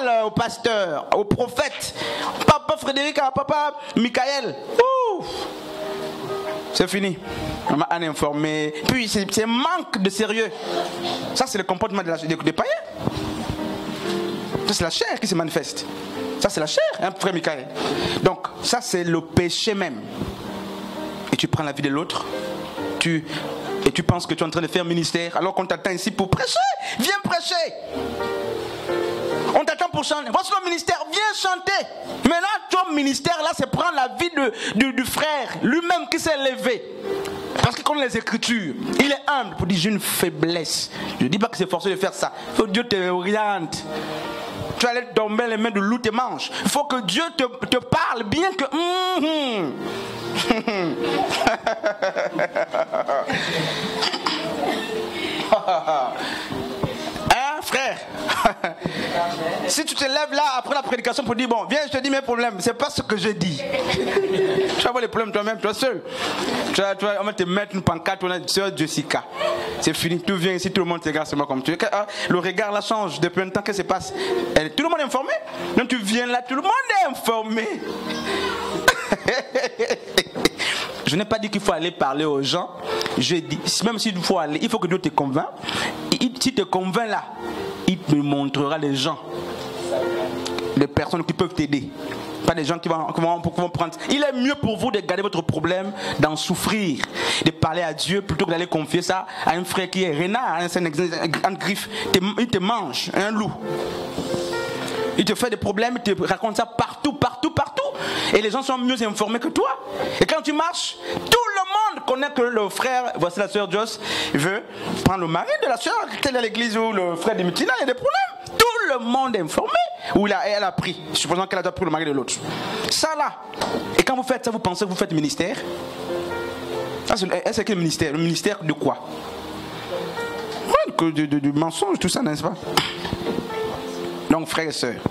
parle au pasteur, au prophète, papa Frédéric, papa Michael. Ouh, c'est fini. On m'a informé. Puis c'est manque de sérieux. Ça, c'est le comportement des païens. Ça, c'est la chair qui se manifeste. Ça, c'est la chair, hein, frère Michael. Donc, ça, c'est le péché même. Et tu prends la vie de l'autre. Et tu penses que tu es en train de faire ministère alors qu'on t'attend ici pour prêcher. Viens prêcher. On t'attend pour chanter. Voici le ministère, viens chanter. Maintenant, ton ministère, là, c'est prendre la vie du frère, lui-même qui s'est levé. Parce qu'il connaît les Écritures. Il est humble pour dire j'ai une faiblesse. Je ne dis pas que c'est forcé de faire ça. Il faut que Dieu te oriente. Tu vas aller tomber les mains de loup tes manches. Il faut que Dieu te parle bien que... Hein, frère? Si tu te lèves là après la prédication pour dire bon, viens, je te dis mes problèmes, c'est pas ce que je dis. Tu vas avoir les problèmes toi-même, toi seul. On va te mettre une pancarte, on a sœur Jessica. C'est fini, tu viens ici, tout le monde te regarde seulement comme tu es. Le regard là change depuis un temps, qu'est-ce qui se passe? Tout le monde est informé. Donc tu viens là, tout le monde est informé. Je n'ai pas dit qu'il faut aller parler aux gens. Je dis, même s'il faut aller, il faut que Dieu te convainc. S'il te convainc là, il te montrera les gens, les personnes qui peuvent t'aider. Pas des gens qui vont prendre. Il est mieux pour vous de garder votre problème, d'en souffrir, de parler à Dieu plutôt que d'aller confier ça à un frère qui est renard, un griffe. Il te mange, un loup. Il te fait des problèmes, il te raconte ça partout. Et les gens sont mieux informés que toi. Et quand tu marches, tout le monde connaît que le frère, voici la sœur Joss, veut prendre le mari de la sœur qui est à l'église ou le frère de Mitina, il y a des problèmes. Tout le monde est informé. Ou elle a pris, supposons qu'elle a déjà pris le mari de l'autre. Ça là. Et quand vous faites ça, vous pensez que vous faites ministère? C'est quel ministère? Le ministère de quoi? Du mensonge, tout ça, n'est-ce pas? Donc, frères et sœurs,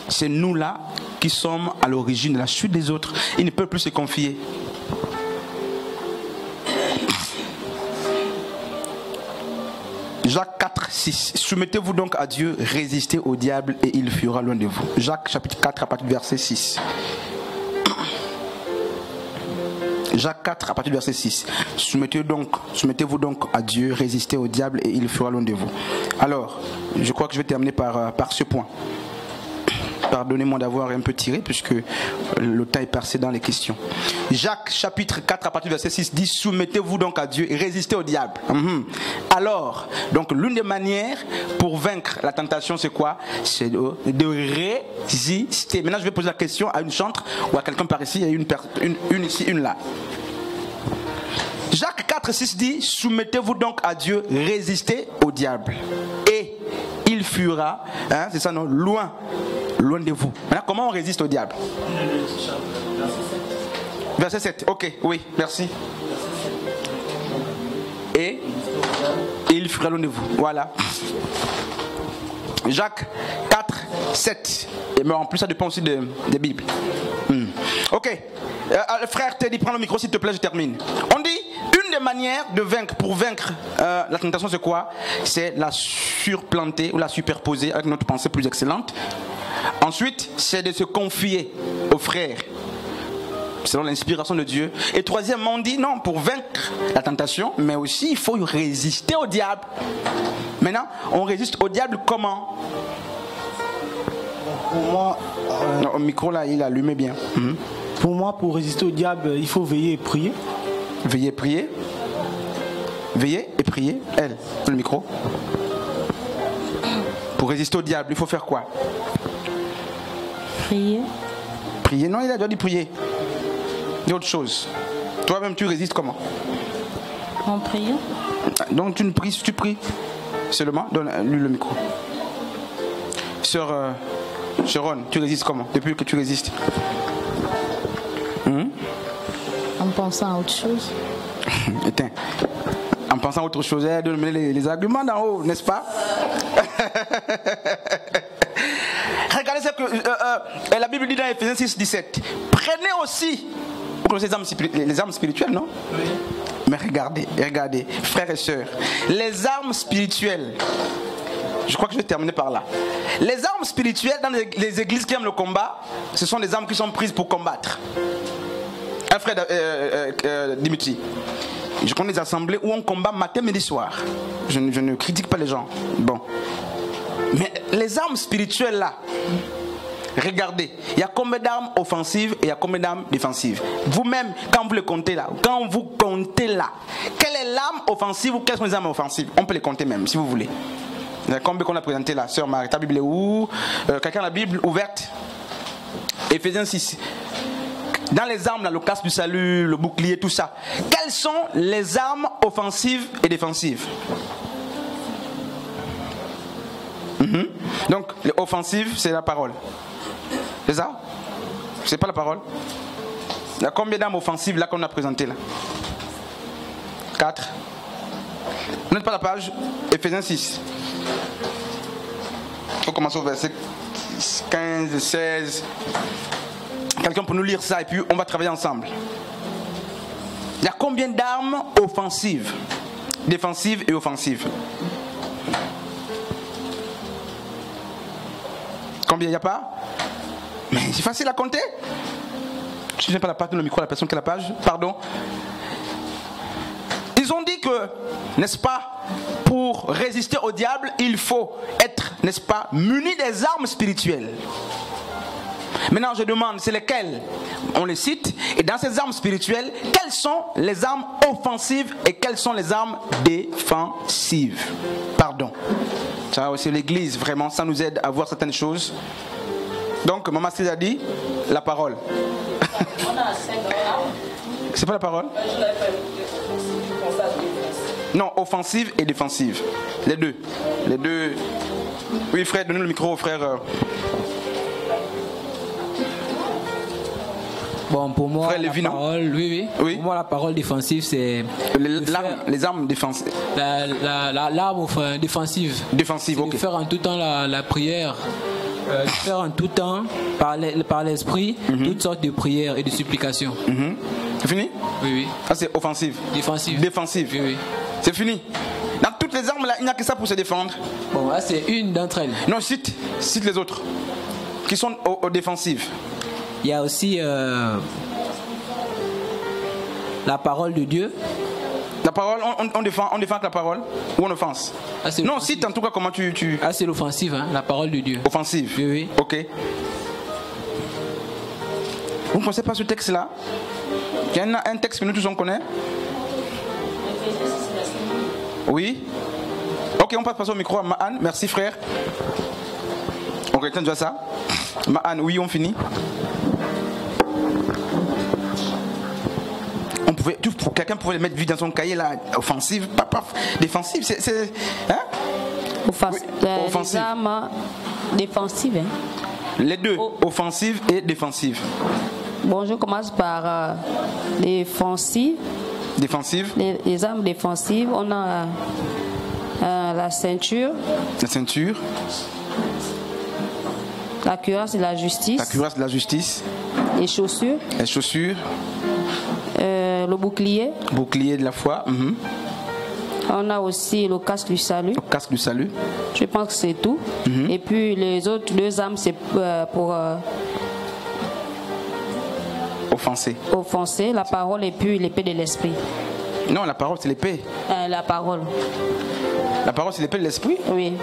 c'est nous là qui sommes à l'origine de la chute des autres. Ils ne peuvent plus se confier. Jacques 4, 6. Soumettez-vous donc à Dieu, résistez au diable et il fuira loin de vous. Jacques chapitre 4 à partir du verset 6. Jacques 4 à partir du verset 6. Soumettez-vous donc à Dieu, résistez au diable et il fuira loin de vous. Alors, je crois que je vais terminer par ce point. Pardonnez-moi d'avoir un peu tiré puisque le temps est passé dans les questions. Jacques chapitre 4 à partir du verset 6 dit: soumettez-vous donc à Dieu et résistez au diable. Alors, donc l'une des manières pour vaincre la tentation, c'est quoi? C'est de résister. Maintenant je vais poser la question à une chantre ou à quelqu'un par ici. Il y a une ici, une là. Jacques 4, 6 dit: soumettez-vous donc à Dieu, résistez au diable et il fuira, hein, c'est ça non, loin de vous. Maintenant, comment on résiste au diable? Verset 7. Ok, oui, merci. Et il fuira loin de vous. Voilà. Jacques 4, 7. Et en plus, ça dépend aussi des Bibles. Ok. Frère Teddy, prends le micro s'il te plaît, je termine. On dit, une des manières de vaincre, pour vaincre la tentation, c'est quoi? C'est la surplanter ou la superposer avec notre pensée plus excellente. Ensuite, c'est de se confier aux frères selon l'inspiration de Dieu. Et troisièmement, on dit non, pour vaincre la tentation, mais aussi il faut résister au diable. Maintenant, on résiste au diable comment? Pour moi, au micro là, il allumait bien. Pour moi, pour résister au diable, il faut veiller et prier. Veiller et prier. Veiller et prier. Elle, le micro. Pour résister au diable, il faut faire quoi? Prier. Prier, non, il a déjà dit prier. Il y a autre chose. Toi-même, tu résistes comment? En priant. Donc tu ne pries, tu pries seulement. Donne-lui le micro. Sœur Sharon, tu résistes comment? Depuis que tu résistes? En pensant à autre chose. Éteins. En pensant à autre chose, donne-moi les arguments d'en haut, n'est-ce pas? Regardez ce que la Bible dit dans Ephésiens 6, 17. Prenez aussi, vous connaissez les armes spirituelles, non? Oui. Mais regardez, frères et sœurs, les armes spirituelles. Je crois que je vais terminer par là. Les armes spirituelles dans les églises qui aiment le combat, ce sont des armes qui sont prises pour combattre. Un frère Dimitri, je connais des assemblées où on combat matin, midi, soir. Je ne critique pas les gens. Bon. Mais les armes spirituelles là, regardez, il y a combien d'armes offensives et il y a combien d'armes défensives. Vous-même, quand vous les comptez là, quelle est l'arme offensive ou quelles sont les armes offensives? On peut les compter même, si vous voulez. Il y a combien qu'on a présenté là? Sœur Marie, ta Bible est où? Quelqu'un a la Bible ouverte? Éphésiens 6. Dans les armes, là, le casque du salut, le bouclier, tout ça. Quelles sont les armes offensives et défensives? Donc, les offensives, c'est la parole. C'est ça? C'est pas la parole? Il y a combien d'armes offensives là qu'on a présentées là? 4. Vous n'êtes pas la page Éphésiens 6. Il faut commencer au verset 15, 16. Quelqu'un peut nous lire ça et puis on va travailler ensemble. Il y a combien d'armes offensives, défensives et offensives? Combien il n'y a pas? Mais c'est facile à compter. Je n'ai pas la page, le micro à la personne qui a la page. Pardon. Ils ont dit que, n'est-ce pas, pour résister au diable, il faut être, n'est-ce pas, muni des armes spirituelles. Maintenant, je demande, c'est lesquelles? On les cite. Et dans ces armes spirituelles, quelles sont les armes offensives et quelles sont les armes défensives? Pardon. Ça, c'est l'église, vraiment, ça nous aide à voir certaines choses. Donc, Maman Cézanne a dit la parole. C'est pas la parole? Non, offensive et défensive. Les deux. Les deux. Oui, frère, donnez le micro au frère. Bon, pour moi, frère la parole, oui. Pour moi, la parole défensive, c'est... Les armes défensives. L'arme défensive. Défensive, ok. De faire en tout temps la prière. De faire en tout temps, par l'esprit, toutes sortes de prières et de supplications. C'est fini? Oui. Ah, c'est offensive. Défensive. Oui. C'est fini. Dans toutes les armes, là, il n'y a que ça pour se défendre. Bon, là, c'est une d'entre elles. Non, cite les autres. Qui sont aux défensives. Il y a aussi la parole de Dieu. La parole, on défend avec la parole ou on offense? Non, cite en tout cas comment tu... Ah, c'est l'offensive, hein, la parole de Dieu. Offensive? Oui. Ok. Vous ne pensez pas ce texte-là? Il y a un texte que nous tous on connaît? Oui. Ok, on passe passer au micro à Mahan. Merci frère. On retient déjà ça. Mahan, oui, on finit. Quelqu'un pouvait le mettre vite dans son cahier là, offensive, défensive, c'est hein? Les armes défensives. Hein? Les deux, offensive et défensive. Bon, je commence par défensive. Défensive. Les armes défensives, on a la ceinture. La ceinture. La cuirasse de la justice. La cuirasse de la justice. Les chaussures. Les chaussures. Le bouclier. Bouclier de la foi. On a aussi le casque du salut. Le casque du salut. Je pense que c'est tout. Et puis les autres deux armes, c'est pour offenser la parole et puis l'épée de l'esprit. Non, la parole c'est l'épée. La parole. La parole c'est l'épée de l'esprit? Oui.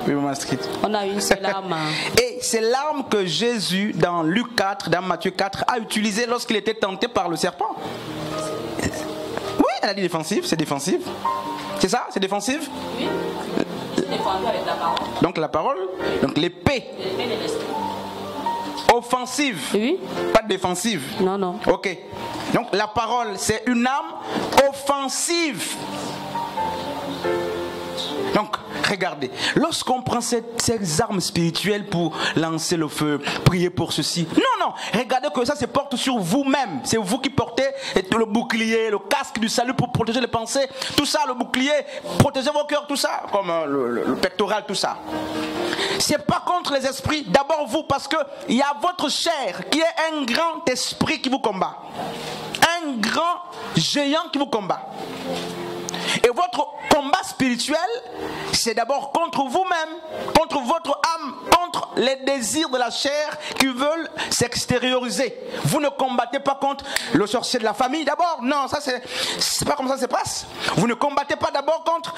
Oui, Maman Astrid. On a une seule arme. Et c'est l'arme que Jésus, dans Luc 4, dans Matthieu 4, a utilisée lorsqu'il était tenté par le serpent. Oui, elle a dit défensive, c'est défensive. C'est ça, c'est défensive? Oui. C'est défendu avec la parole. Donc la parole, donc l'épée. L'épée de l'esprit. Offensive. Oui. Pas défensive. Non. Ok. Donc la parole, c'est une arme offensive. Donc, regardez, lorsqu'on prend ces armes spirituelles pour lancer le feu, prier pour ceci, non, regardez que ça se porte sur vous-même. C'est vous qui portez le bouclier, le casque du salut pour protéger les pensées, tout ça, le bouclier, protéger vos cœurs, tout ça, comme le pectoral, tout ça. C'est pas contre les esprits, d'abord vous, parce que il y a votre chair qui est un grand esprit qui vous combat, un grand géant qui vous combat. Et votre combat spirituel, c'est d'abord contre vous-même, contre votre âme, contre les désirs de la chair qui veulent s'extérioriser. Vous ne combattez pas contre le sorcier de la famille d'abord. Non, ça c'est pas comme ça que ça se passe. Vous ne combattez pas d'abord contre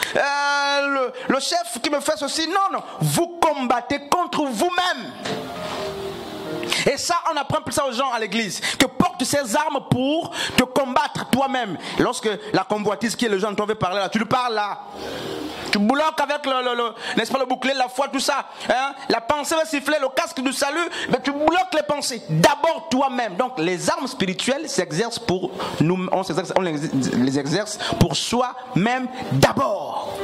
le chef qui me fait ceci. Non, non. Vous combattez contre vous-même. Et ça, on apprend plus ça aux gens à l'église. Que porte ces armes pour te combattre toi-même. Lorsque la convoitise qui est le genre dont on veut parler là, tu lui parles là. Tu bloques avec n'est-ce pas, le bouclier, la foi, tout ça. Hein? La pensée va siffler, le casque du salut. Mais tu bloques les pensées. D'abord toi-même. Donc les armes spirituelles s'exercent pour nous. On les exerce pour soi-même d'abord.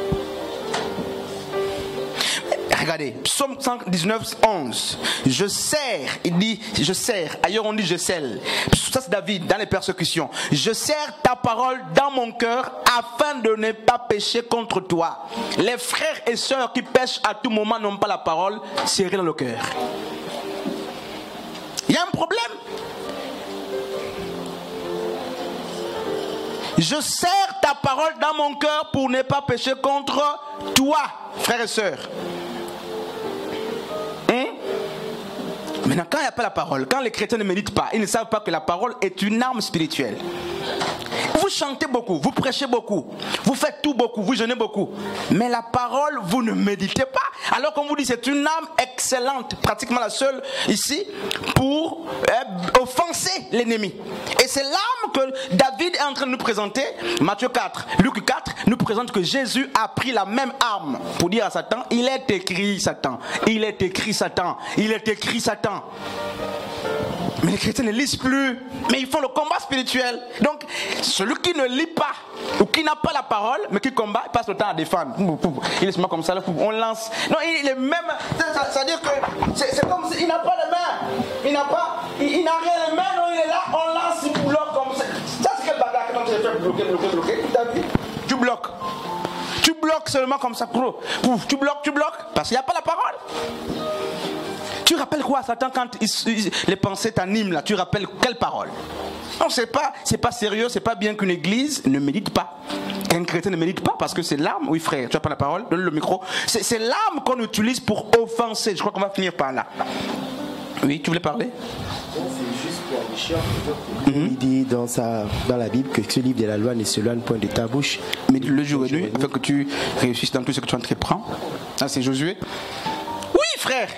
Regardez, Psaume 119, 11. Je serre, il dit je serre. Ailleurs on dit je scelle. Ça c'est David dans les persécutions. Je serre ta parole dans mon cœur afin de ne pas pécher contre toi. Les frères et sœurs qui pêchent à tout moment n'ont pas la parole serrée dans le cœur. Il y a un problème. Je serre ta parole dans mon cœur pour ne pas pécher contre toi, frères et sœurs. Maintenant, quand il n'y a pas la parole, quand les chrétiens ne méditent pas, ils ne savent pas que la parole est une arme spirituelle. Vous chantez beaucoup, vous prêchez beaucoup, vous faites tout beaucoup, vous jeûnez beaucoup. Mais la parole, vous ne méditez pas. Alors qu'on vous dit, c'est une arme excellente, pratiquement la seule ici, pour offenser l'ennemi. Et c'est l'arme que David est en train de nous présenter. Matthieu 4, Luc 4 nous présente que Jésus a pris la même arme pour dire à Satan, il est écrit Satan, il est écrit Satan, il est écrit Satan. Mais les chrétiens ne lisent plus, mais ils font le combat spirituel. Donc, celui qui ne lit pas, ou qui n'a pas la parole, mais qui combat, il passe le temps à défendre. Il est seulement comme ça, on lance. Non, il est même. C'est-à-dire que c'est comme s'il n'a pas de main. Il n'a rien de main, non, il est là, on lance, il bloque comme ça. Ça, c'est quel bagarre quand tu les fais bloquer. Tu bloques. Tu bloques seulement comme ça, tu bloques, parce qu'il n'y a pas la parole. Tu rappelles quoi à Satan quand les pensées t'animent là? Tu rappelles quelle parole? Non, c'est pas sérieux, c'est pas bien qu'une église ne médite pas. Qu'un chrétien ne médite pas parce que c'est l'arme. Oui frère, tu as pas la parole, donne le micro. C'est l'arme qu'on utilise pour offenser. Je crois qu'on va finir par là. Oui, tu voulais parler? C'est juste pour Richard. Il dit dans la Bible que ce livre de la loi ne s'éloigne point de ta bouche. Mais le jour et nuit, afin que tu réussisses dans tout ce que tu entreprends. Ça c'est Josué. Oui frère.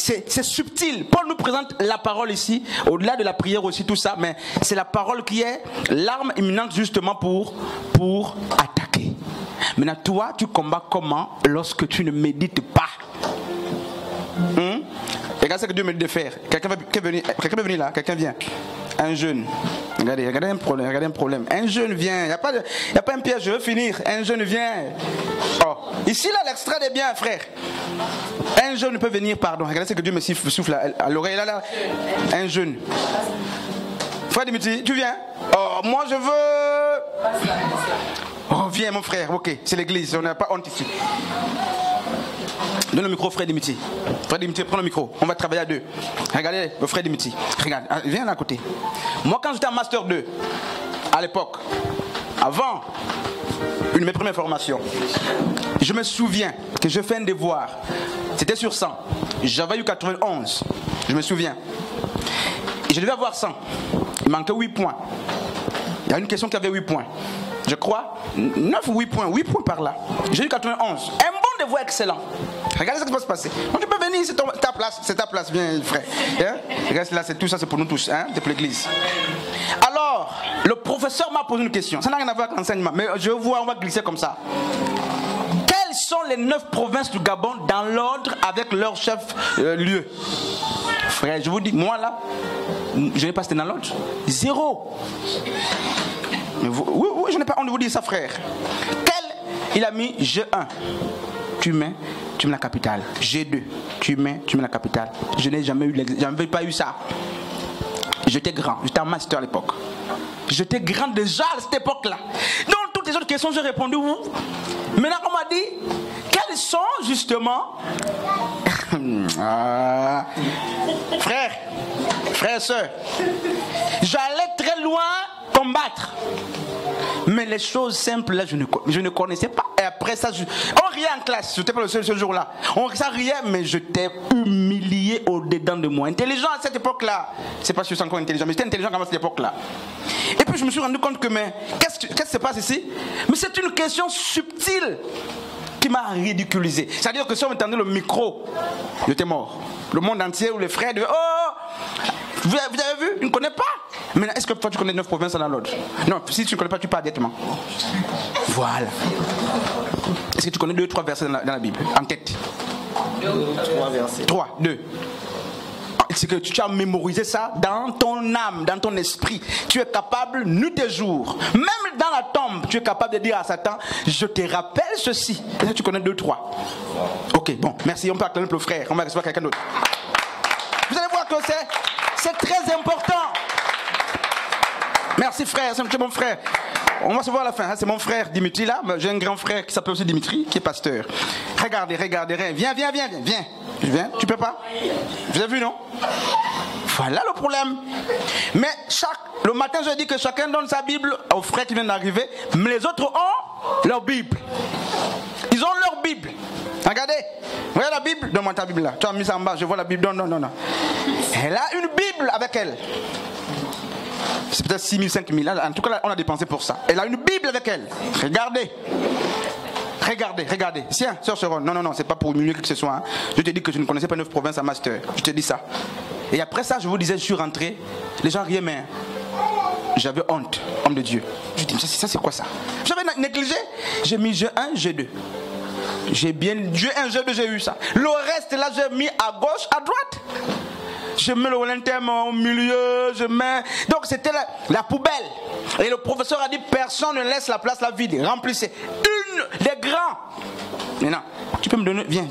C'est subtil. Paul nous présente la parole ici, au-delà de la prière aussi, tout ça, mais c'est la parole qui est l'arme imminente justement pour attaquer. Maintenant, toi, tu combats comment lorsque tu ne médites pas? Regarde ce que Dieu me dit de faire. Quelqu'un veut venir là, quelqu'un vient. Un jeune. Regardez un problème. Un jeune vient. Il n'y a pas un piège, je veux finir. Un jeune vient. Oh. Ici, là, l'extrait est bien, frère. Un jeune peut venir, pardon. Regardez ce que Dieu me souffle à l'oreille. Là. Un jeune. Frère Dimitri, tu viens? Oh, moi, je veux... Oh, viens, mon frère. Ok, c'est l'église. On n'a pas honte ici. Donne le micro, frère Dimitri. Frère Dimitri, prends le micro. On va travailler à deux. Regardez, le frère Dimitri. Regarde, viens là à côté. Moi, quand j'étais en Master 2, à l'époque, avant une de mes premières formations, je me souviens que je fais un devoir. C'était sur 100. J'avais eu 91. Je me souviens. Et je devais avoir 100. Il manquait 8 points. Il y a une question qui avait 8 points. Je crois 9 ou 8 points. 8 points par là. J'ai eu 91. Un bon devoir excellent. Regardez ce qui va se passer. Donc, tu peux venir, c'est ta place, viens frère. Hein? Regarde là, tout ça c'est pour nous tous, hein? C'est pour l'église. Alors, le professeur m'a posé une question. Ça n'a rien à voir avec l'enseignement, mais je vois, on va glisser comme ça. Quelles sont les 9 provinces du Gabon dans l'ordre avec leur chef lieu? Frère, je vous dis, moi là, je n'ai pas été dans l'ordre. 0. Mais oui, je n'ai pas honte de vous dire ça, frère. Il a mis G1. Tu mets la capitale. G2. Tu mets la capitale. Je n'ai jamais pas eu ça. J'étais grand. J'étais en master à l'époque. J'étais grand déjà à cette époque-là. Donc, toutes les autres questions, j'ai répondu où? Maintenant, on m'a dit, quelles sont justement... frère et soeur, j'allais très loin combattre. Mais les choses simples, là, je ne connaissais pas. Et après ça, on riait en classe. Je n'étais pas le seul ce jour-là. Ça riait, mais je t'ai humilié au-dedans de moi. Intelligent à cette époque-là. C'est pas si je suis encore intelligent, mais j'étais intelligent à cette époque-là. Et puis je me suis rendu compte que, mais qu'est-ce qui se passe ici? Mais c'est une question subtile qui m'a ridiculisé. C'est-à-dire que si on me tendait le micro, j'étais mort. Le monde entier ou les frères disaient, oh, vous avez vu? Tu ne connais pas? Maintenant, est-ce que toi tu connais 9 provinces dans l'autre? Non, si tu ne connais pas, tu pars directement. Voilà. Est-ce que tu connais 2-3 versets dans la Bible? En tête? 3 versets. 3, 2. C'est que tu as mémorisé ça dans ton âme, dans ton esprit. Tu es capable, nuit et jour, même dans la tombe, tu es capable de dire à Satan, je te rappelle ceci. Est-ce que tu connais 2-3? Ok, bon, merci. On peut acclamer le frère. On va recevoir quelqu'un d'autre. Vous allez voir que c'est très important. Merci frère, c'est mon frère. On va se voir à la fin. C'est mon frère Dimitri là. J'ai un grand frère qui s'appelle aussi Dimitri, qui est pasteur. Regardez. Viens. Viens. Tu peux pas? Vous avez vu, non? Voilà le problème. Mais le matin, je dis que chacun donne sa Bible aux frères qui viennent d'arriver, mais les autres ont leur Bible. Ils ont leur Bible. Regardez. Regarde la Bible. Donne-moi ta Bible là. Tu as mis ça en bas. Je vois la Bible. Non. Elle a une Bible avec elle. C'est peut-être 6 000, 5 000. En tout cas, on a dépensé pour ça. Elle a une Bible avec elle. Regardez. Tiens, sœur Sharon. Non, c'est pas pour humilier qui que ce soit. Hein. Je te dis que je ne connaissais pas 9 provinces à master. Je te dis ça. Et après ça, je vous disais, je suis rentré. Les gens riaient, mais j'avais honte, homme de Dieu. Je dis, ça c'est quoi ça? J'avais négligé. J'ai mis G1, G2. J'ai bien G1, G2, j'ai eu ça. Le reste, là, j'ai mis à gauche, à droite. Je mets le Wellington au milieu, donc c'était la poubelle. Et le professeur a dit, personne ne laisse la place là vide. Remplissez. Une des grands. Maintenant, tu peux me donner. Viens,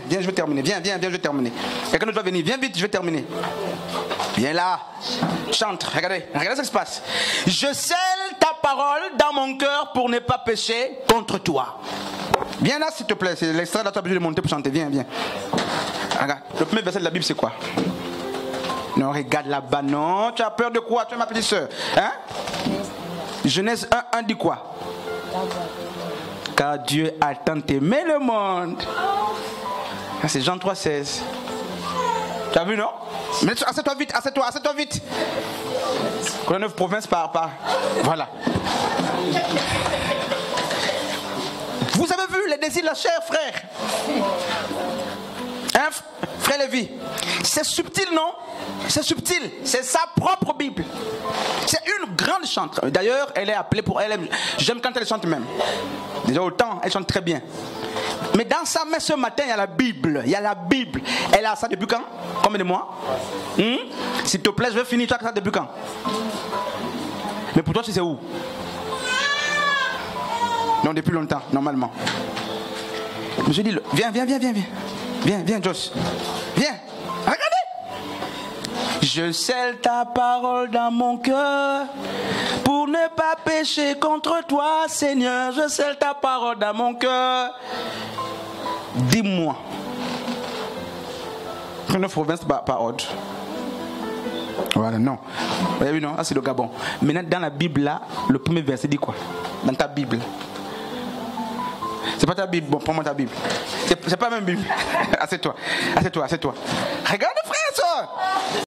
je vais terminer. Viens, je vais terminer. Quelqu'un d'autre va venir. Viens vite, je vais terminer. Viens là. Chante. Regardez ce qui se passe. Je scelle ta parole dans mon cœur pour ne pas pécher contre toi. Viens là, s'il te plaît. C'est l'extrait là, tu as besoin de monter pour chanter. Viens. Regarde. Le premier verset de la Bible, c'est quoi? Non, regarde là-bas, non. Tu as peur de quoi? Tu es ma petite soeur. Hein? Genèse 1 dit quoi? Car Dieu a tant aimé le monde. C'est Jean 3,16. Tu as vu, non? Mais assieds-toi vite. On a 9 provinces par. Voilà. Vous avez vu les désirs de la chair, frère? Hein, frère Lévi? C'est subtil, non? C'est subtil. C'est sa propre Bible. C'est une grande chanteuse. D'ailleurs, elle est appelée pour elle. J'aime quand elle chante même. Déjà autant, elle chante très bien. Mais dans sa main ce matin, il y a la Bible. Elle a ça depuis quand? Combien de mois? S'il te plaît, je vais finir. Tu as ça depuis quand? Mais pour toi, tu sais où? Non, depuis longtemps, normalement. Mais je dis, viens, Josh. Viens. Regardez. Je scelle ta parole dans mon cœur pour ne pas pécher contre toi, Seigneur. Je scelle ta parole dans mon cœur. Dis-moi. 9 provinces par ordre. Voilà, non. Vous avez vu, non? Ah, c'est le Gabon. Maintenant, dans la Bible, là, le premier verset dit quoi? Dans ta Bible. C'est pas ta Bible. Bon, prends-moi ta Bible. C'est pas la même Bible. Assieds-toi. Regarde, frère, ça.